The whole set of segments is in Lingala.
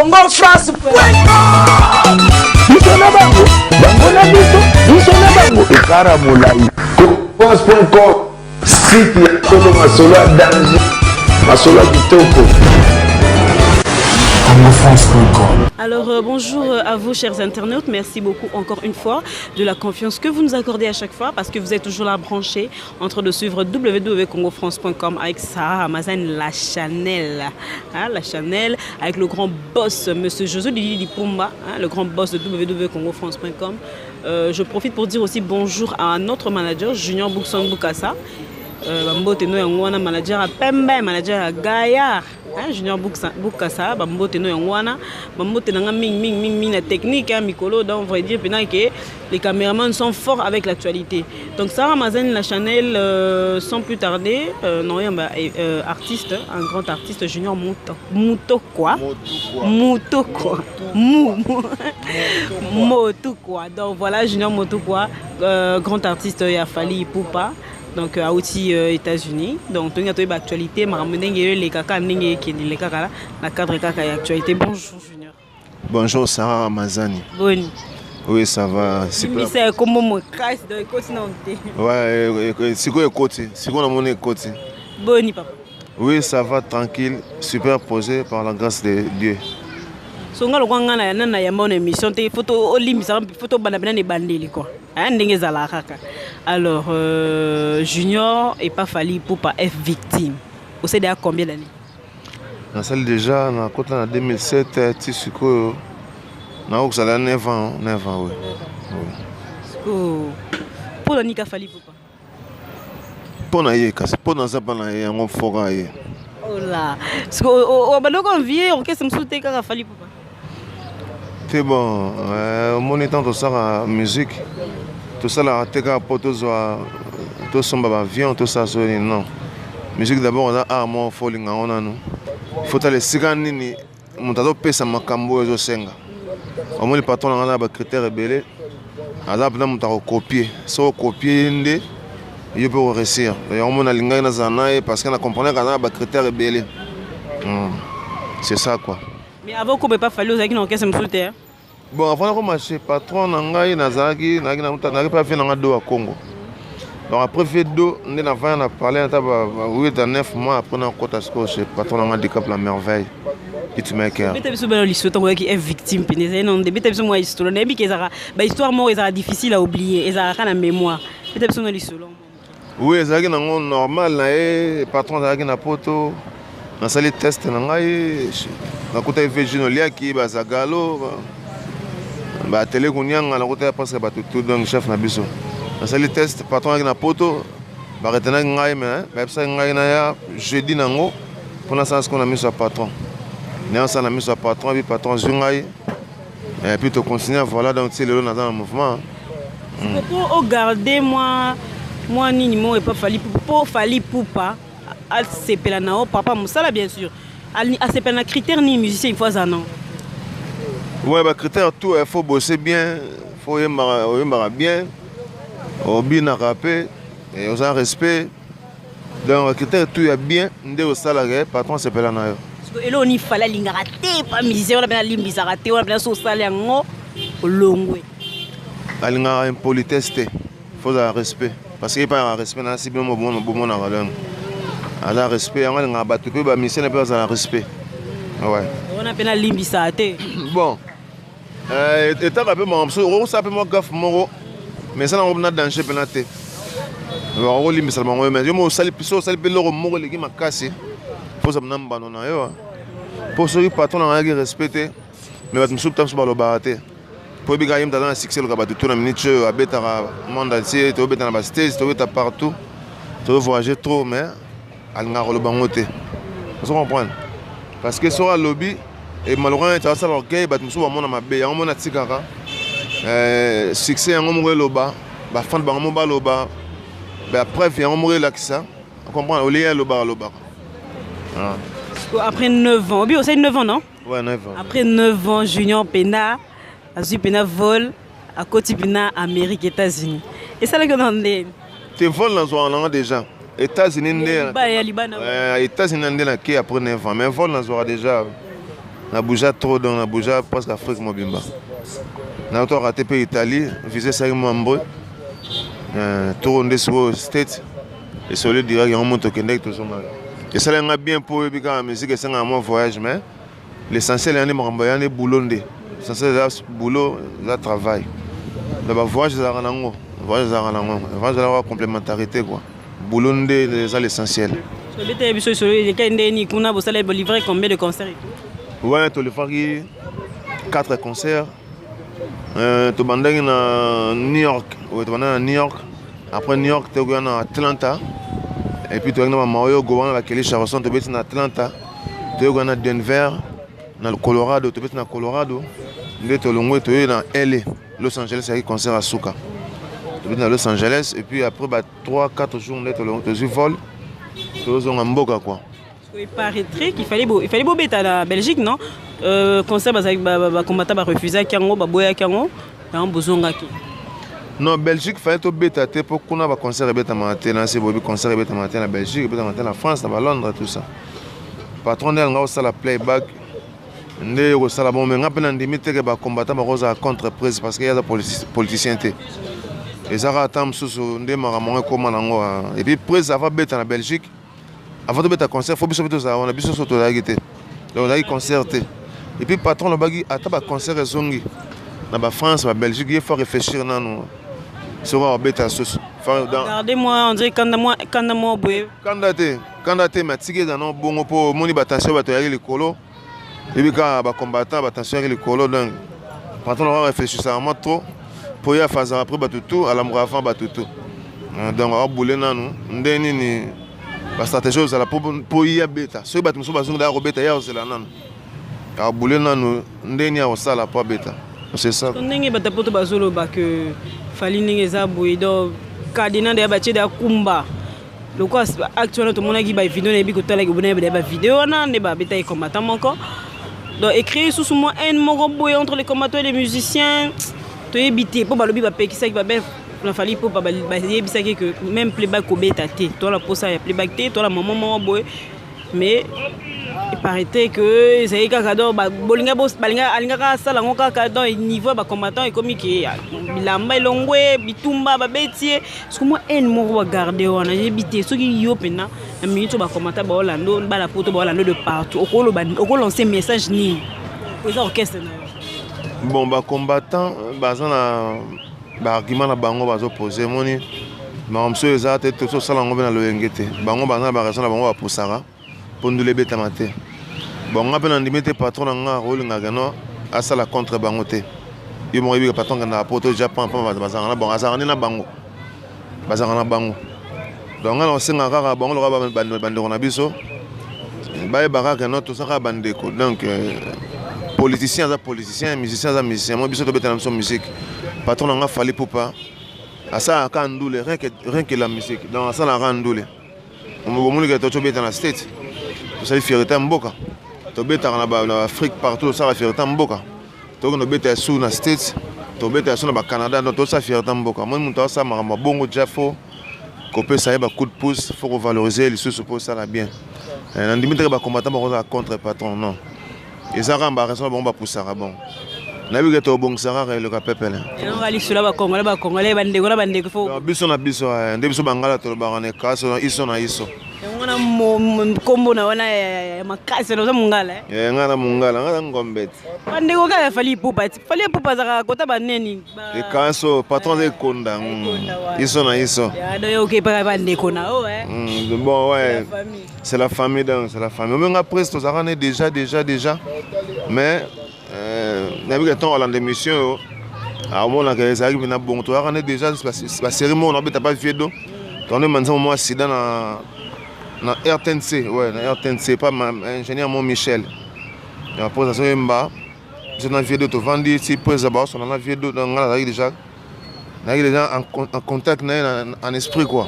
Congo France. France.com, site ya Tolo Masolo à danger, Masolo à Kitoko. Alors bonjour à vous chers internautes, merci beaucoup encore une fois de la confiance que vous nous accordez à chaque fois parce que vous êtes toujours là branchés en train de suivre www.congofrance.com avec Sarah Ramazan la Chanel, hein, la Chanel avec le grand boss monsieur José Didi Pumba, hein, le grand boss de www.congofrance.com. Je profite pour dire aussi bonjour à notre manager Junior Boukson Boukassa. Bambote no yangwana manager a Pembe, manager a Gaillard, hein, Junior Boukassa, Bambote no yangwana, Bambote nanga ming la technique, hein, Mikolo, donc on va dire que les caméramans sont forts avec l'actualité. Donc Sarah Ramazan la Chanel, sans plus tarder, artiste, un grand artiste Junior Mutokwa. Donc voilà Junior Mutokwa, grand artiste il a Fali Poupa. Donc à outil États-Unis. Donc tu as l'actualité, mais les caca les caca la cadre caca actualité. Bonjour Junior. Bonjour Sarah Ramazani. Bonne. Oui, ça va. C'est comme mon casse de côté. Ouais, c'est quoi côté? C'est quoi mon côté? Bonne papa. Oui, ça va tranquille, super posé par la grâce de Dieu. Songa lo kwanga na ya mon émission te photo olimisa photo banabana ne bandeli quoi. Ndenge zala kaka. Alors Junior et pas Fali Poupa F victime. Vous savez à combien d'années? Na salle déjà na côté en 2007 tisiko na ko sala 9 ans oui. Pour la nika Fali Poupa. Pour na ye kasi pour na zabana ye ngo foga ye. Oh là. Parce que au baloko envier on qu'est-ce me souté ka Fali Poupa. C'est bon, mon étant tout ça la musique, tout ça la teka poto tout son avion, tout ça non. Musique d'abord on a armor falling on a nous. Faut aller sigani ni montado pesa makambo zo senga. Au moins le patron on a ba critères belé. Ala bna mutako copier, so copier ndé il peut réussir. Et on a linga na zanae parce qu'on a compris qu'on a ba critères belé. C'est ça quoi. Mais avant qu'on ne pas fallu aux gens qui me soutiennent. Bon, avant de commencer, patron Nangai Nazaki, n'a pas fait un dos à Congo. Donc après fait dos, on a parlé à 8 à 9 mois après on a côté à ce que patron Nangai décape la merveille. Hitmaker. Mais tu as besoin l'histoire qui est victime. Non, mais tu as besoin de l'histoire. Mais l'histoire mort est difficile à oublier. Et ça a la mémoire. Tu as besoin de l'histoire. Oui, c'est normal. Patron Nazaki na poto. On a sali test Nangai. Na kota Virginie Oliaki bazagalo ba télé kunyanga na kota presque ba tout donc chef na biso na sali test patron na poto ba retena ngai mais ba pesa ngai na ya jeudi nango pour na sens qu'on a mis sur patron néant ça na mis sur patron puis patron jungai et puis to continuer voilà donc c'est le dans le mouvement pour garder moi nini mo et pas Fali Poupa al sepela nao papa musala bien sûr. C'est pas un critère ni musicien il faut ça non. Ouais bah critère tout il faut bosser bien, faut aimer bien, au bien rapper et aux un respect. Donc critère tout est bien, ndé au salaire patron c'est pas là nayo. Parce que là on y fallait lingaraté pas musicien on a bien limbisa raté on a bien so salaire ngo longwe. Alinga impolitesse, faut un respect parce qu'il pas un respect na si bien bon na valeur. Alors respect, on a battu peu, mais mission n'est pas un respect. Ouais. On a peine limbisaté. Bon. État un peu mon on s'appelle moi gaffe moro. Mais ça on a danger penalty. On limbisa mon mais je me sali piso sali pelo moro les qui m'a cassé. Faut ça m'namba non yo. Pour ceux qui patron on a respecté. Mais va me soupe sur le baraté. Pour bien gagner dans un succès le battu tout la minute à beta monde entier, tu beta dans la stage, tu beta partout. Tu voyager trop mais alnga le bangote. Vous comprenez? Parce que sur le lobby et malheureusement tu as ça l'orgueil bat musu bamona mabe ya mona tikaka succès en mourir loba ba fan ba mo ba loba ba preuve ya mourir là qui ça vous comprenez olier loba après 9 ans, c'est 9 ans non? Ouais 9 ans. Après 9 ans Junior Pena Azu Pena vol à côté Pena Amérique États-Unis. Et ça là que on est. Tu voles dans un déjà. États-Unis, États-Unis, qui après 9 ans, mais vol dans déjà. na bougé trop donc na bougé presque Afrique mobimba na to raté pays Italie visé ça membre tour des States et celui direct en monte Québec tout ça et ça l'a bien pour la musique c'est un voyage mais l'essentiel est de boulot l'essentiel est boulot là travail donc voyage ça ranango voyage ça ranango voyage la complémentarité quoi boulot c'est l'essentiel. Sur les télévisions sur les cas ni kuna vous allez livrer combien de concerts et tout? Ouais, tu le fais 4 concerts. Tu vas à New York, ouais, tu vas à New York. Après New York, tu vas à Atlanta. Et puis tu vas à Mario Gowan, la Kelly Charleston, tu vas à Atlanta. Tu vas à Denver, dans le Colorado, tu vas à Colorado. Tu vas à LA, Los Angeles, il y a un concert à Souka. Tu vas à Los Angeles et puis après 3-4 jours, tu voles. Tu vas à Mboka quoi. Il paraîtrait qu'il fallait beau bête à la Belgique, non? Concert avec combattant va refuser Kango, Baboya Kango, dans besoin qui. Non, Belgique fallait tout bête pour qu'on a un concert bête à matin, c'est beau concert bête à matin la Belgique, bête à matin la France, la Londres tout ça. Patron d'elle a aussi la playback. Ndé au salabon mais ngapi na ndimite ke ba combattant ba rosa contre prise parce qu'il y a des politiciens té. Et ça attend sous ndé maramonga comment nango et puis prise ça va bête en Belgique. Avant de mettre un concert, il faut que ça on a besoin de la guitare. Donc on a concerté. Et puis patron le bagui attend un concert et zongi. Dans la France, la Belgique, il faut réfléchir dans nous. Sur un bête à sauce. Regardez-moi, on dirait quand moi boue. Candidaté mais tigé dans nos bon pour moni battention bataille les colos. Et puis quand ba combattant battention les colos donc patron on va réfléchir ça vraiment trop pour y faire après batutu à l'amour avant batutu. Donc on va bouler dans nous. Ndeni ni la stratégie c'est la pour y bêta ceux qui sont basés dans la bêta ya c'est la nan a boulé nan ndeni a osala pas bêta c'est ça ndenge bata poto bazolo ba que fali ndenge za boido kadina de bache da kumba loko actuellement tout le monde qui ba vidéo na bi ko tala ki bona ba vidéo na ne ba bêta e combattant moko donc écrire sous moi un moko boy entre les combattants et les musiciens to ebité pour ba lobi ba pekisa ki ba be la fali pour pas bailler que même playback au bêta toi la pose ya playback toi la maman boy mais il paraît que c'est cadeau bolinga boss balinga alinga sala ngoka cadeau niveau ba combattant et comique bilamba ilongwe bitumba ba betier parce moi en mo regarder on a évité ceux qui yo pena na minute ba combattant ba Orlando ba la poto ba Orlando de partout au lancer message ni les orchestres bon ba combattant bazana ba argument na bango bazo poser moni mamso ezate to so sala ngobe na loyengete bango bana ba raison na bango ba pusara pondule beta maté bon ngape na ndimete patron na nga role ngagano asala contre bango te yo mo yebi patron na poto Japon pa bazanga na bon azanga na bango donc on senga kaka bango lo ba bandeko na biso ba baraka no to saka bandeko donc politiciens musiciens moi biso to beta na musique patron n'a fallu pour pas à ça quand ndoule rien que la musique donc ça la randoule on me dit que tu es dans la state ça fait fierté mboka to beta na Afrique partout ça va fierté mboka to no beta sous na state to beta sous na Canada donc to ça fierté mboka moi mon ça ma bongo jafo copé ça ba coup de pouce faut valoriser les sous pour ça là bien on dit que ba combattant ba contre patron non et ça rend ba raison bon ba pour ça bon na bi to bon sara le kapepele on va aller sur la congolais bande fo biso na biso nde biso bangala to ba ne kaso iso na iso ngona kombo na wana makasi na mungala ngana ngana ngombet bande ko ka fali pupa za kota baneni e kaso patron de konda iso na iso ya do yo ke pa bande ko na bon ouais c'est la famille donc c'est la famille mais après to za déjà mais n'avez pas temps à l'émission à mon là que ça arrive na bon toi on est déjà la cérémonie on n'a pas vu d'eau on est maintenant moi accident na RTNC ouais na RTNC pas ingénieur mon Michel et après ça mba je na vidéo to vendre si pose d'abord on a vidéo dans là déjà en contact en esprit quoi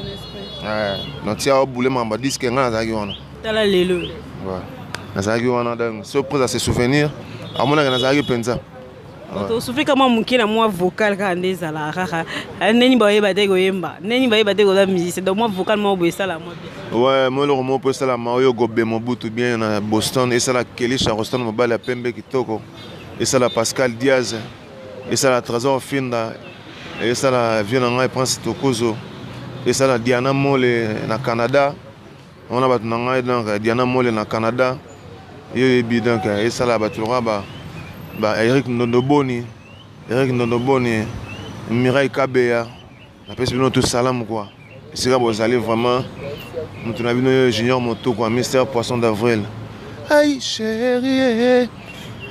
ouais donc tu as boulé mamba disque ngana za kiona tala lelo ouais na za kiona donc surprise à se souvenir à mon avis na za penza Tu souffles comme un qui est moi vocal quand on est à la rara. Neni baye bate goyemba. Neni baye bate gola musique. C'est donc moi vocal moi boye ça la moi. Ouais, moi le roman pour ça la Mario Gobe mon bout bien à Boston et ça la Kelly Charleston mon bal la Pembe Kitoko et ça la Pascal Diaz et ça la Trésor Finda et ça la Vienanga et Prince Tokozo et ça la Diana Mole na Canada. On a battu donc Diana Mole na Canada. Et donc et ça la battura Eric Ndoboni, Mireille Kabea, la personne tout salam quoi. C'est là vous allez vraiment nous avons vu Junior Moto quoi, Mister Poisson d'avril. Aïe chérie,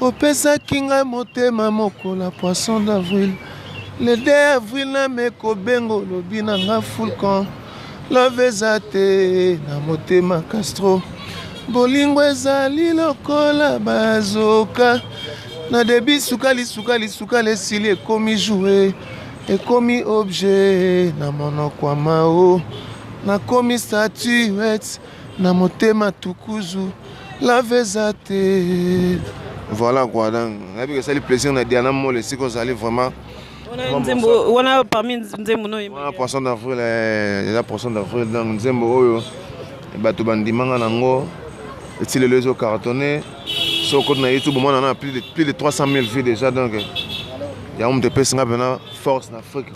au pesa kinga motema moko la Poisson d'avril. Le 2 avril na meko bengo lobi na nga fulcon. La vezate na motema Castro. Bolingo ezali lokola bazoka. Na débit sukali sili ekomi joué ekomi objet na monoko ya mao na komi statuette na motema tukuzu la vezate. Voilà quoi, donc avec ça le plaisir na Diana Mole si vous allez vraiment on a parmi nzembo no yema Poisson d'avril la Poisson d'avril donc nzembo oyo bato bandimanga nango etile lezo cartonné. Sur le YouTube, on a plus de 300 000 vues déjà. Donc, il y a un de personnes qui ont force en Afrique.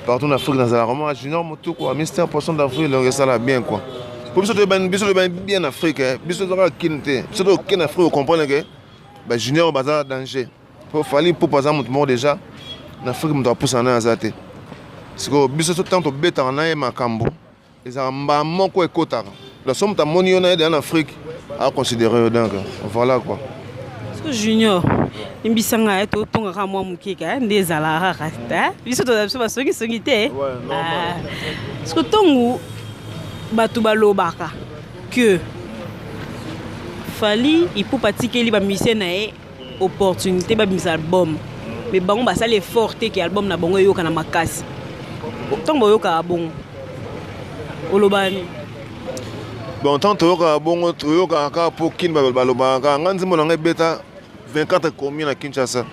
Partout en Afrique, dans la roman, Junior Moto, Mister Poisson d'Afrique, donc ça va bien. Quoi. Pour ça, bien en Afrique. En Afrique, vous comprenez que Junior est en danger. Il fallait pour passer mon déjà. En Afrique, on doit pousser en azate. Parce que si vous avez bête en Makambo, ils ont un peu de côté. La somme de monnaie en Afrique à considérer donc voilà quoi. Parce que Junior, imbisanga est au ton à moi mukika des alara rasta. Biso to so basoki songité. Parce que tongu batu balobaka que fali il peut pratiquer ba musicien na opportunité ba mis album. Mais bango ba ça les forté que album na bango yoka na makasi. Tongo yoka bon. Olobani. Bon, tant que bon, tu as pour Kin Balobaka, Nanzi Monanga Beta 24 communes à Kinshasa.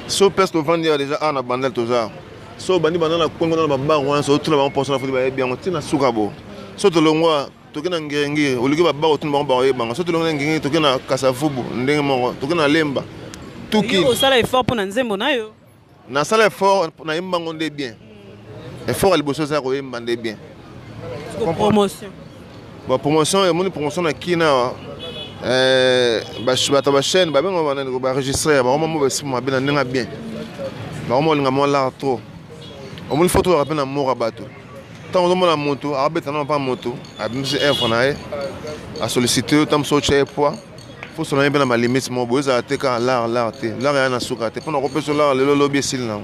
So peste au vendir déjà à la bandelle tout ça. So bandi banana Congo dans la barre, so tout le monde pense à la bien, on tient à Soukabo. So tout le mois, tu es en Gengi, au lieu de barre, tout le monde barre, so tout le monde Gengi, tu es à Kassafubu, Ndengamo, tu es à Lemba. Tout qui. Au salaire fort pour Nanzembo Nayo. Na salaire fort pour Naimbango de bien. Effort à l'ébosser à Royemba de bien. Promotion. Ba promotion et mon promotion na kina ba chaîne ba on va enregistrer ba on va se ma bien na bien ba on nga mo la trop on me photo rappeler na mo rabato tant on na moto abeta na pas moto abimsi info na a solliciter tant so che poids faut se bien ma limite mo boza te ka l'art ya na suka te pour na repérer l'art le lobby sil na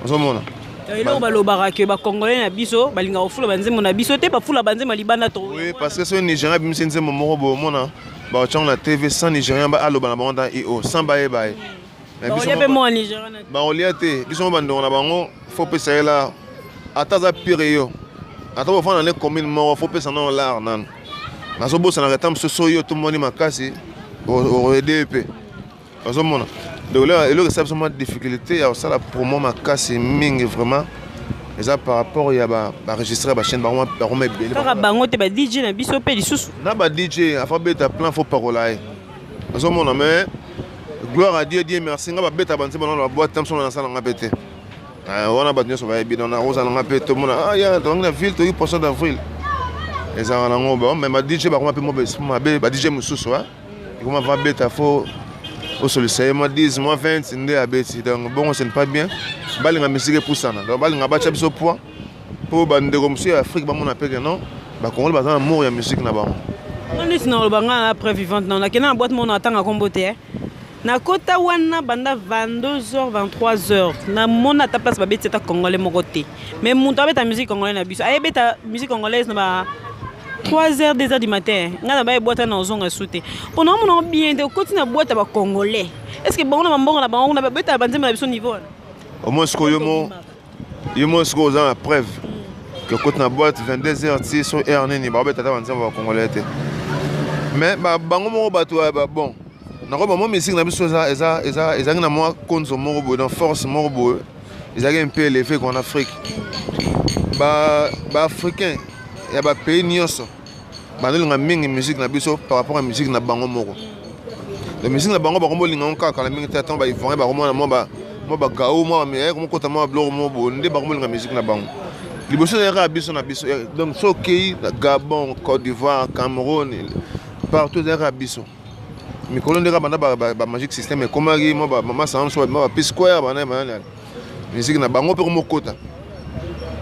on mona. Elo balobaka ke ba congolais na biso balinga ofula banzembo na biso te ba fula banzembo libanda to. Oui parce que c'est Nigérien bimsi nzembo moko bo mona ba chang na TV sans Nigérien ba aloba na banda io sans bae bae. Mais biso pe mo Nigérien. Ba oliate biso bando na bango faut pesa là ataza pire yo. Ata bo fana na commune mo faut pesa na l'art nan. Na so bo ça na retam so yo tout moni makasi au EDP. Parce que mona donc là, il y a une difficulté, ça la promo ma casse ming vraiment. Et ça par rapport il y a enregistrer la chaîne vraiment bien. Car bango te ba DJ na biso pe lisusu. Na ba DJ affaire ta plan faut parole. Parce que mon ami gloire à Dieu merci nga ba beta banze bon la boîte tam son na sala nga pété. On a battu sur va bien on a rosa nga pété tout le monde ah ya dans la ville tu Poisson d'avril. Et ça on a ngo mais ma DJ ba comment pe mo ba DJ mususu hein. Comment va beta faut au solliciter moi 10 moi 20 c'est ndé abeti donc bon ce n'est pas bien balinga musique pour ça donc balinga ba tchabiso point pour bande comme si Afrique ba mon appel non ba Congo ba dans amour ya musique na ba on est dans le banga après vivante na kena boîte mon attend à comboter na kota wana banda 22h 23h na mona ta place ba beti ta congolais mo côté mais mon ta musique congolais na biso ay beta musique congolaise na ba 3h, 2h du matin, on a une boîte à zone sauté. Pendant on a bien de continuer à boîte à congolais. Est-ce que bon on a on a pas à son niveau. Au moins ce que yo ce la preuve que quand na boîte 22h sur RN ni ba beta à congolais. Mais ba bango mo bato bon. nakoba moi musique na biso ezalaki na mwa konzo moko boye dans force moko boye ezalaki un peu élevé qu'en Afrique baafricain ya bapays nyonso bandolinga mingi musique na biso par rapport à musique na bango moko la musique na bango bakombolinga ngo kaka la mingi te atan baivoirien bakomona mwa bagao mwa bameye komokota mwa babiloko moko boye nde bakombolinga musique na bango liboso ezalaka ya biso na biso donc so okei na Gabon, Côte d'Ivoire, Cameroun partout ezalaka ya biso mikolo ndeka banda bamagique système ekomaki mwa bamasanga moso mwa bapisquare banani musique na bango mpe komokota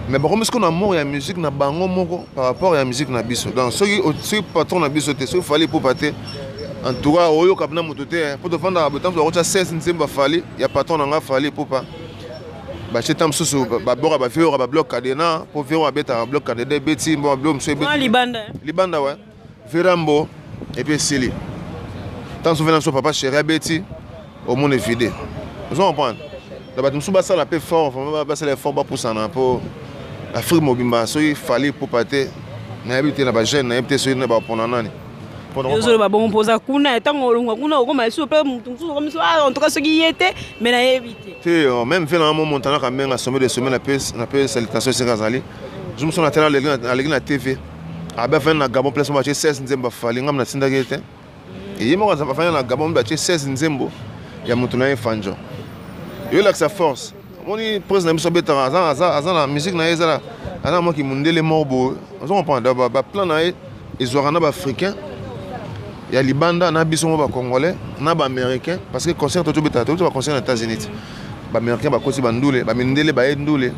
mais bakomi sikoyo na mort ya musique na bango moko par rapport ya musique na biso donc soki patron na biso te soki fali epopa te en tout cas oyoka mpena moto te mpo tofandaka botamso bakotya 16 nzembo bafali ya patron na nga fali epopa batie ta mosusu baboka bavioka babloc cadena mpo viro abetaka bloc cadena ebeti mbo bablo mosu libanda we virambo epuis esili tant souvena biso papa chéri abeti omona evide ozo comprendre donc bato mosusu basala mpe fort basala effort bapusana mpo Afrique mobimba soki fali epopa te nayebi te na bajeune nayebi te soki bapona nani ozoloba bongo mpoza kuna ntango olongwa kuna okoma esu mpe motu mosusu okomiso en tout cas soki ye te mais nayebi te même ve nanga mo montanaka menga sommet de sommet na pe salutation esika azali jo mosu natala aleki na tv abafani na Gabon place mo batie 16 nzembo afali ngam natindaki ye te ye moko afani na Gabon batie 16 nzembo ya motu na ye fanjo yoyelakisa force omoni président na biso abetaka aza na musique na ye ezala aza moki mundele moko boye ozo comprendre baplan na ye ezwaka na baafricain ya libanda na biso mo bacongolais na baaméricain parce que concert tozobeta toza baconcert na États-Unis baaméricain bakosi bandule bamindele baye ndule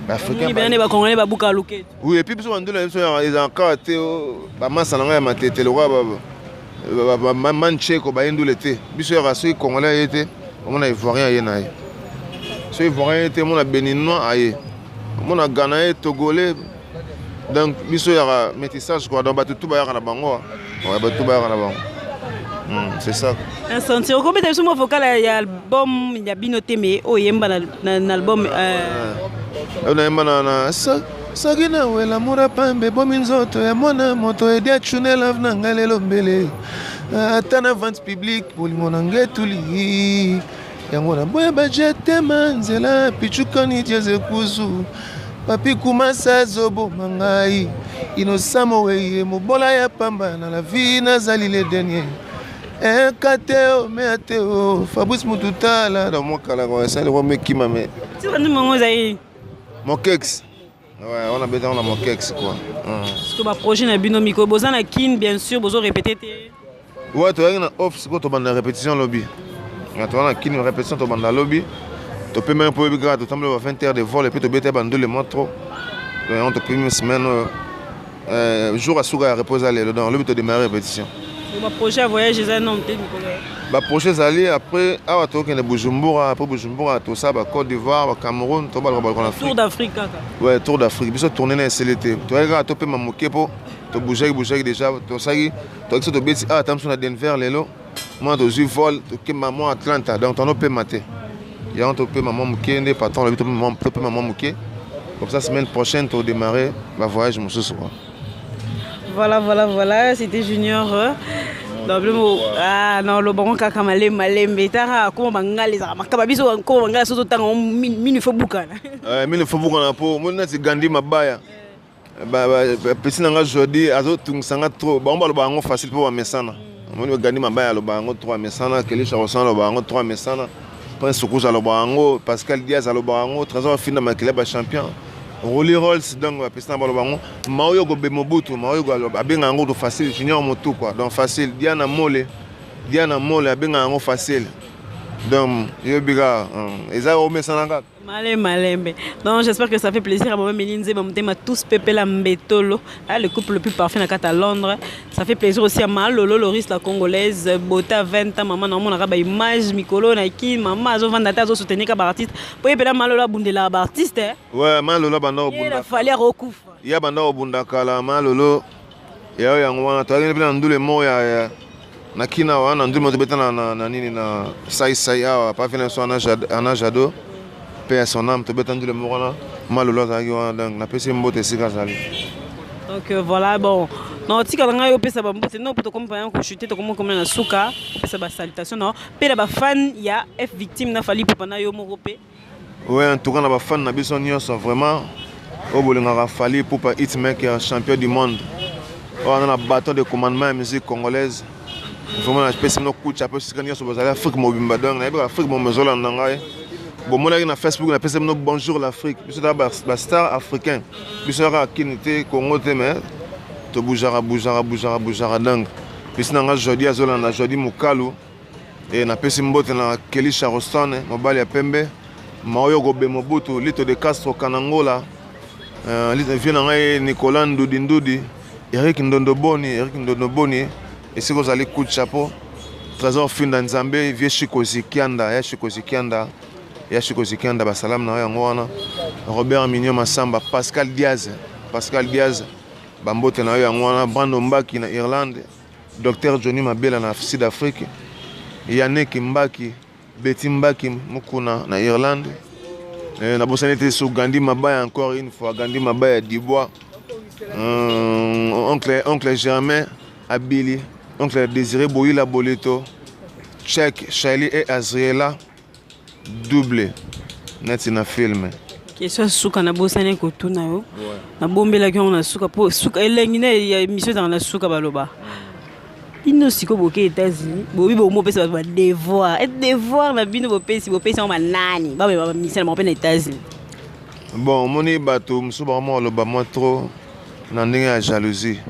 baafricain bacongolais babuka loketo oui et puis biso bandule na biso ezalaka te bamasala nga ya matete lokwa mancheko baye ndule te biso yaka soki congolais aye te omona ivoirien aye na ye soki ivoirien aye te omona béninois aye omona Ghana ye togolais donc biso yaka métissage quoi donc bato tu bayaka na bango bato bayaka na bango c'est ça insenti okobeta biso mwa vocal ya album ya bino te me oyemba na album nayemba na soki nawela mura pambe bomi nzoto ya mwana moto edi acune lave na ngai lelo mbele ata na vente publique bolingo na ngai etuli yango na boya bajetema nzela pichukani tieze kuzu papi kumasa zoboma ngai inosamo weye mobola ya pamba na la vie nazali le dernier kateo me ateo Fabrice Mututala dans mon kala ça le mekima me tu vas nous manger zaï mon kex ouais on a besoin de mon kex quoi parce que ba projet na bino miko bozana kin bien sûr bozo répéter te ouais tu na off ko to banda répétition lobby tu na kin répétition to banda lobby tu peux même pour biga tu tombe 20 heures de vol et puis tu bete bando le montre on te prime semaine jour à souga reposer aller dans le but de démarrer répétition le projet voyage c'est non te Nicolas ba projet aller après awa to ke na Bujumbura après Bujumbura tout ça ba Côte d'Ivoire ba Cameroun to ba Afrique Tour d'Afrique kaka ouais Tour d'Afrique biso tourner na CLT to ga to pe mamoke po to bouger déjà to sagi to que to beti tamso na Denver lelo moi to ju vol to ke maman Atlanta donc on peut mater ya on to pe maman mukende patron le to pe maman muke comme ça semaine prochaine to démarrer ba voyage mususu quoi. Voilà, c'était Junior. Non, le bon kaka malembe tara comment bangali za makaba biso ko bangala soto tanga mini fo bukana. Mini fo bukana po mona ti gandi mabaya. Petit nanga jodi azo tungsanga trop. Ba lo bango facile po ba mesana. Moni gandi mabaya lo bango 3 mesana, Kelisha Rosan lo bango 3 mesana. Prince Rouge lo bango, Pascal Diaz lo bango, Trésor Fina makile ba champion. Rolly Rolls donc pesta balo bango maoyo go be mobutu maoyo go abenga ngo do facile junior motu quoi donc facile Diana Mole abenga ngo facile donc yo biga eza o mesananga malembe donc j'espère que ça fait plaisir à maman Melinze bamtema tous pepela mbetolo le couple le plus parfait na kata Londres ça fait plaisir aussi à Malolo Loris la congolaise Bota 20 ans maman na mona ka ba image mikolo na ki maman azo vanda ta zo soutenir ka ba artiste po yepela Malolo bundela ba artiste ouais Malolo banda obunda il fallait recouvre ya banda obunda kala Malolo ya yango wana to ngene bina ndule moya na kina wana ndule mo tobeta na nini na sai awa pa vena so ana jado à son âme, tu peux tendre le morana, mal au donc la PC mbote c'est gazali. Donc voilà, bon, non tika la ngai opesa ba mbote non poto comme par exemple chuter to comme na suka opesa ba salutation non pe la ba fan ya F victime na fali pour na yo moko pe. Ouais, en tout cas na ba fan na biso nyonso vraiment au bolinga fali pour pas hitmaker champion du monde. On a un bâton de commandement en musique congolaise. Vraiment na pesa no coup chapeau si kanya so bazala Afrique mobimba donc na ba Afrique mo mezola nanga. Bon mon na Facebook na pesa no bonjour l'Afrique. Biso da ba star africain. Biso ra kinité Congo te mais to boujara donc. Biso na jodi azola na jodi mukalu et na pesa mbote na Kelly Charleston mobali ya pembe. Maoyo Gobe Mobutu Lito de Castro Kanangola. Lito vient na Nicolas Ndudi. Eric Ndondoboni et si vous allez coup de chapeau trésor fin dans Nzambe vieux Chikozi Kianda basalam na yango wana Robert Mignon Massamba Pascal Diaz bambote na yango wana Brandon Mbaki na Irlande Dr Johnny Mabela na Sud-Afrique Yannick Mbaki Betty Mbaki mukuna na Irlande na bosanité sur Gandhi Mabaya encore une fois Gandhi Mabaya Dubois oncle Germain Abili, oncle Désiré Boyila Boleto, Tchèque, Charlie et Azriela, doublé. Net in a film. Question suka na bosane ko tuna yo. Na bombela ko na suka po suka elengine ya mission dans la suka baloba. Bino siko boke États-Unis, bobi bo mo pesa ba devoir. Et devoir na bino bo pesa on manani. Ba mission mo pena États-Unis. Bon, moni bato msuba mo lo ba mo trop na ndenge ya jalousie.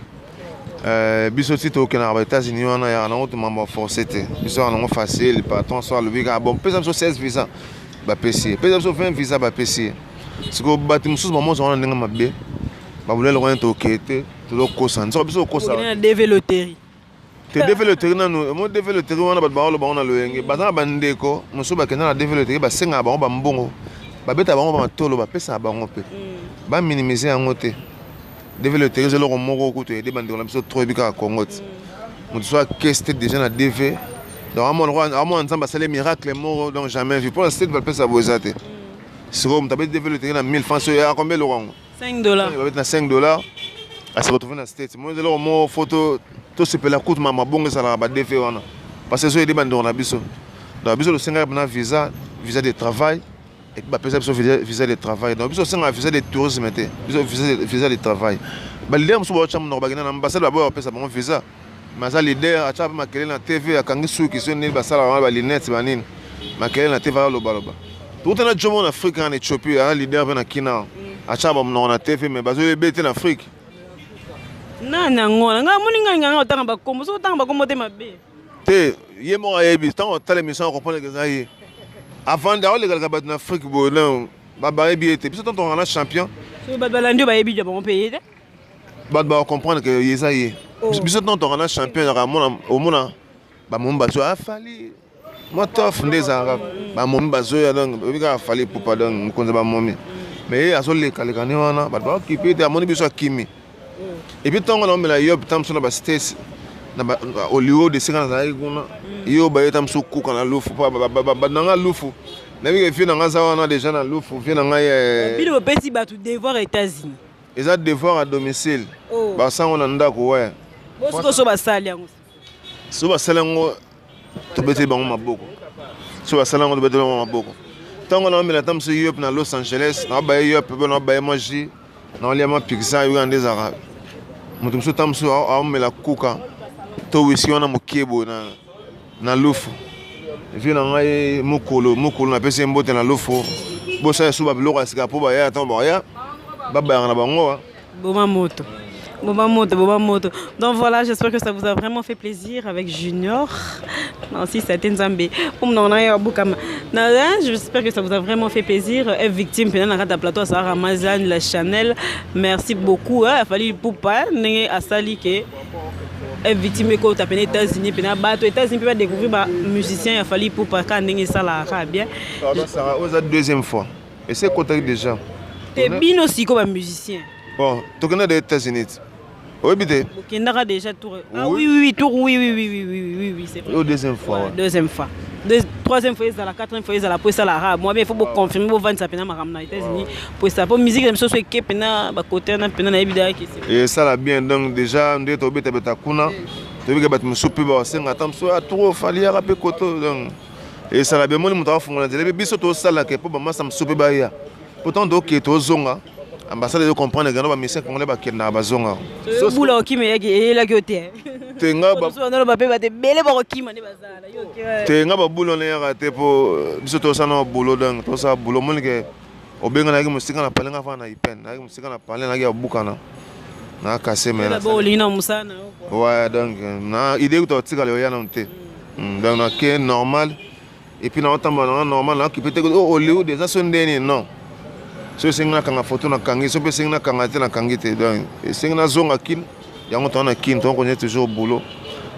Biso tito ke na États-Unis wana ya na autre membre forcé te. Biso na facile patron so le biga bon pesa so 16 visa ba PC. Pesa so 20 visa ba PC. Siko bato msuba mo zo na ndenge mabe. Ba bulele ko to kete to do kosa. Nso biso kosa. Na développer. Te développer na no mo développer wana ba lo ba na lo yenge. Ba na bandeko msuba ke na développer ba senga ba mbongo. Ba beta ba matolo ba pesa ba ngope. Ba minimiser en ngote. Développer les gens moko ko to aider bande on a besoin trop bika Congo. Mon soit question déjà na DV. Donc à mon ensemble c'est les miracles moko donc jamais vu pour la state va pesa bozate. Si on t'a développer na 1000 francs à combien l'euro? $5. Il va mettre na $5 à se retrouver dans la state. Moi de mon photo tout ce peut la coûte ma bonga ça la ba DV wana. Parce que so aider bande on a biso. Donc biso le 5 na visa de travail. Et puis, visa de travail. Donc, il y a un visa de tourisme. Visa de travail. Les leaders sont l'ambassade d'abord, ils ont un visa. Mais les leaders, ils ont un TV, ils ont un lunettes, ils ont un TV. Tout le monde en Afrique, en Éthiopie, les leaders viennent à Kina. Ils ont un TV, mais ils sont en Afrique. Non, non, non, non, non, non, avant d'avoir les gars en Afrique, Baba Ebi était. Puis on a champion. Si Baba Landio ba Ebi bon pays. Baba comprendre que Yesaïe. Puis on a champion au monde. Ba Mumba so a fali. Moi tof des arabes. Ba Mumba so ya donc bi ka fali pour pas donc ko ba momi. Mais a so le kalekane wana ba ki pe te amoni biso kimi. Et puis on a me la yob tam so na ba states. Au lieu de ce qu'on a dit, il y a des gens qui ont lufu, pas lufu. Les gens ont déjà dans lufu. Il y petit bateau devoir aux États-Unis. Ils ont devoir à domicile. Ça on a ndako Bosco so basali yango. So basali yango to bete bango maboko. So basali yango to bete bango maboko. Tant on a mis la table sur Europe dans Los Angeles, na ba Europe, na ba maji, na liama pizza yo des arabes. Mutum so tam so a me la kuka. To wisi wana mukebo na lufu vina ngai mukolo na pese mbote na lufu bosa suba biloko asika po ba ya tambo ya baba na bango Boma moto. Donc voilà, j'espère que ça vous a vraiment fait plaisir avec Junior. Non, si c'était Nzambe. J'espère que ça vous a vraiment fait plaisir. F victime, pendant la plateau, ça Ramazan, la Chanel. Merci beaucoup. Il fallait pour pas à sali que F victime ko tapé États-Unis, pendant bateau États-Unis peut découvrir ba musicien, il fallait pour pas quand n'engé ça la bien. Ça va la deuxième fois. Et c'est contact déjà. T'es bien aussi comme un musicien. Bon, tu connais des États-Unis. Oui, bité. Ok, on a déjà tour. Ah oui, tour, oui, c'est vrai. Deuxième fois. Deuxième fois. troisième fois la quatrième fois la pour ça la moi bien il faut confirmer pour vendre ça pena maramna États-Unis pour ça pour musique même chose que pena ba côté na pena na ebida qui et ça la bien donc déjà on est obé tabeta kuna tu veux que bat musupi ba senga tam so trop fali ya pe koto donc et ça la bien moi muta fungola de biso to sala ke pour ba masa musupi ba ya pourtant donc to zonga ambassade de comprendre que ba mission congolais ba kenda ba zonga boula ki me ya la côté tenga ba so na ba pe ba te bele ba ki mane bazala yo tenga ba boulot na ya te po biso to sa na boulot donc to sa boulot mon ke obenga na ki musika na palenga fa na ipen na ki musika na palen na ya bukana na kase mais na bo lina musana ouais donc na idée to tika le ya na te donc na ke normal et puis na otamba na normal na ki peut être au lieu des asondeni non so singa kanga photo na kangi so pe singa kanga te na kangi te donc singa zonga kin yango to na kin to connaît toujours boulot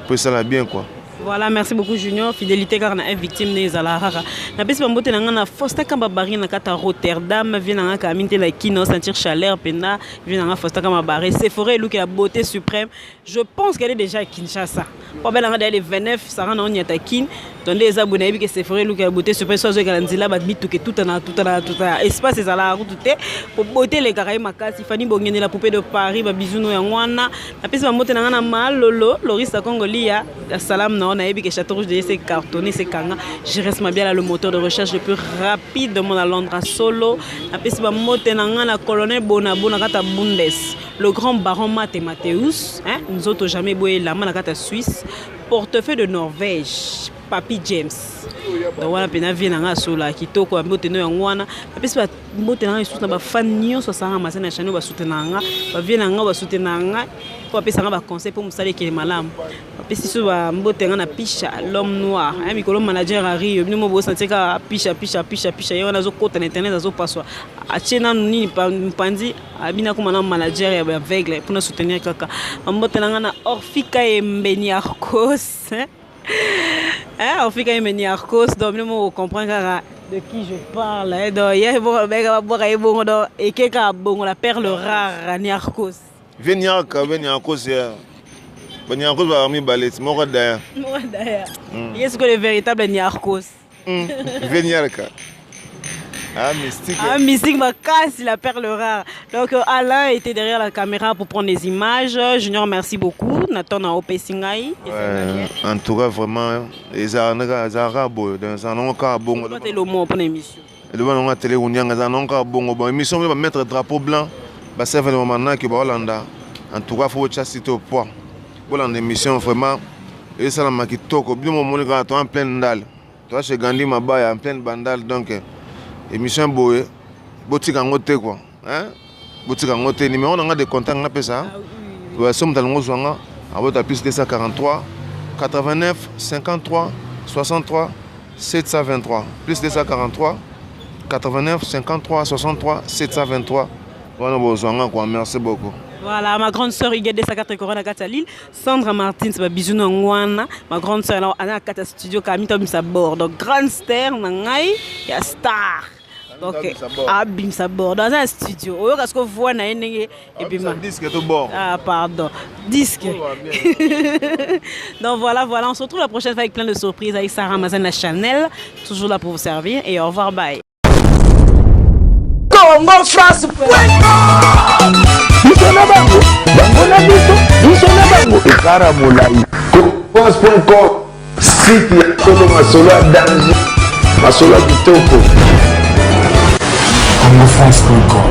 pour ça la bien quoi. Voilà, merci beaucoup Junior. Fidélité car on a une victime des Alara. Na pesi bambote na ngana Fosta kamba bari na kata Rotterdam vient na kaminte la kino sentir chaleur pena vient na Fosta kamba bari c'est forêt look la beauté suprême. Je pense qu'elle est déjà à Kinshasa. Pas belle en le 29 ça rend on y atakin dans les abonnés que c'est forêt look la beauté suprême soit que lanzila ba bitu que tout espace les Alara tout pour beauté les Caraïbes makasi fani bongene la poupée de Paris ba bisouno ya ngwana. Na pesi bambote na ngana malolo Loris Congolia salam on a vu que Château Rouge s'est cartonné, c'est Kanga. Je reste bien là le moteur de recherche le plus rapide de mon à Londres à Solo. Après c'est la colonel Bonabona Kata Bundes, le grand baron Mathéus, hein, nous autres jamais boyé la main Kata Suisse, portefeuille de Norvège, Papi James. Donc voilà pena vient na sola kitoko amboteno yangwana après c'est mbotena na soutenir ba fan nyonso sa ramasa na channel ba soutenanga ba vient na ba soutenanga pour appeler ça ba conseil pour musale ki malamu après si so ba mbotenga na pisha l'homme noir hein mikolo manager ari yo bino mo sentir ka pisha yo na zo kota na internet zo paswa achena nini pandi abina kuma na manager ya aveugle pour nous soutenir kaka mbotenanga na Orfika Mbeniarkos on fait quand même Niarkos, donc nous comprenons de qui je parle. Donc il y a bon et quelqu'un bon la perle rare Niarkos. Niarkos va mi balet moi d'ailleurs. Est-ce que le véritable Niarkos? Niarka. Ah, mystique. Ah, mystique, ma casse, la perle rare. Donc, Alain était derrière la caméra pour prendre des images. Junior, merci beaucoup. Nathan a opé Singaï. En tout cas, vraiment, les Arabes, dans un encore bon. C'est le mot pour l'émission. Le bon, on a télé, on a un encore bon. L'émission, on va mettre le drapeau blanc. C'est le moment qui va Hollanda. En tout cas, il faut chasser au poids. Pour l'émission, vraiment, et ça, la qui toque. Bien, mon monde, en pleine dalle. Toi, chez Gandhi, ma baille, en pleine bandale. Donc, émission boé boutique en côté quoi hein boutique en côté numéro on a des contacts on appelle ça ouais somme dans le zonga à votre plus 243 89 53 63 723 plus 243 89 53 63 723 voilà besoin quoi merci beaucoup. Voilà, ma grande sœur Igede Sakatre Corona Katalil, Sandra Martins, Bisouno Ngwana, ma grande sœur alors Anna Kata Studio Kamito Bimsabor, donc grande star Nangai, il y a star. Donc Bimsabor dans un studio. Oh, qu'est-ce que vous voyez et puis disque tout bord. Ah pardon, disque. Donc voilà, on se retrouve la prochaine fois avec plein de surprises avec Sarah Mazana Chanel, toujours là pour vous servir et au revoir, bye. Congo France. Bisona bango, bangona bisona bango ekara molai. France.com site ya Kolo Masolo danger. Masolo kitoko. CongoFrance.com